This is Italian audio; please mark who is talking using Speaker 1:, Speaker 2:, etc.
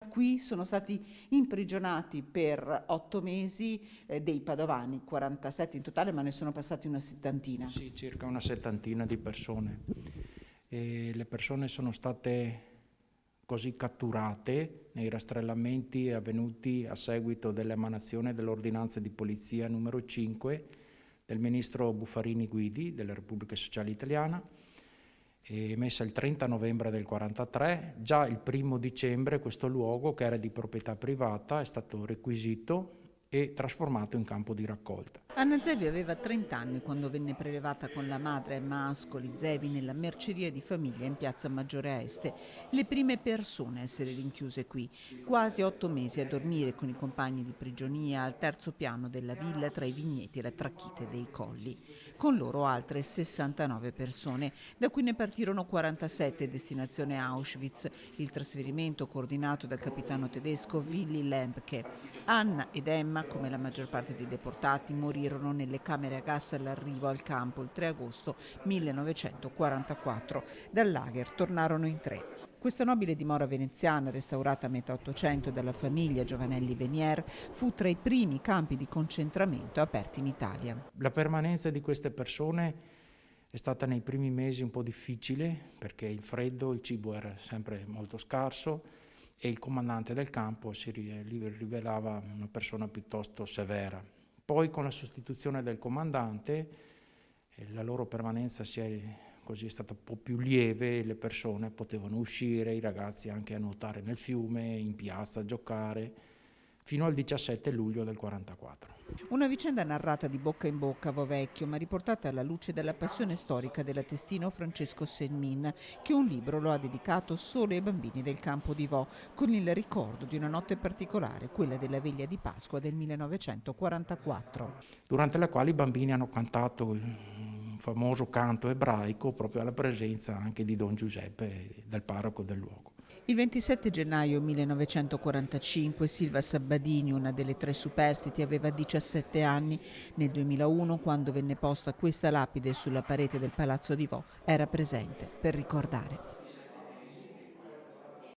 Speaker 1: Qui sono stati imprigionati per 8 mesi dei padovani, 47 in totale, ma ne sono passati una settantina.
Speaker 2: Sì, circa una settantina di persone. E le persone sono state così catturate nei rastrellamenti avvenuti a seguito dell'emanazione dell'ordinanza di polizia numero 5 del ministro Buffarini Guidi della Repubblica Sociale Italiana, emessa il 30 novembre del 1943. Già il 1° dicembre questo luogo, che era di proprietà privata, è stato requisito e trasformato in campo di raccolta.
Speaker 1: Anna Zevi aveva 30 anni quando venne prelevata con la madre Emma Ascoli Zevi nella merceria di famiglia in piazza Maggiore a Este. Le prime persone a essere rinchiuse qui, quasi 8 mesi a dormire con i compagni di prigionia al terzo piano della villa tra i vigneti e la tracchite dei colli. Con loro altre 69 persone, da cui ne partirono 47 destinazione Auschwitz, il trasferimento coordinato dal capitano tedesco Willy Lembke. Anna ed Emma, come la maggior parte dei deportati, morirono nelle camere a gas all'arrivo al campo il 3 agosto 1944. Dal lager tornarono in 3. Questa nobile dimora veneziana, restaurata a metà Ottocento dalla famiglia Giovanelli Venier, fu tra i primi campi di concentramento aperti in Italia.
Speaker 2: La permanenza di queste persone è stata nei primi mesi un po' difficile perché il freddo, il cibo era sempre molto scarso e il comandante del campo si rivelava una persona piuttosto severa. Poi con la sostituzione del comandante la loro permanenza è stata un po' più lieve, le persone potevano uscire, i ragazzi anche a nuotare nel fiume, in piazza a giocare, fino al 17 luglio del 1944.
Speaker 1: Una vicenda narrata di bocca in bocca a Vovecchio, ma riportata alla luce della passione storica dell'attestino Francesco Senmin, che un libro lo ha dedicato solo ai bambini del campo di Vo, con il ricordo di una notte particolare, quella della veglia di Pasqua del 1944.
Speaker 2: Durante la quale i bambini hanno cantato il famoso canto ebraico proprio alla presenza anche di Don Giuseppe, del parroco del luogo.
Speaker 1: Il 27 gennaio 1945 Silva Sabbadini, una delle 3 superstiti, aveva 17 anni. Nel 2001, quando venne posta questa lapide sulla parete del Palazzo di Vo, era presente per ricordare.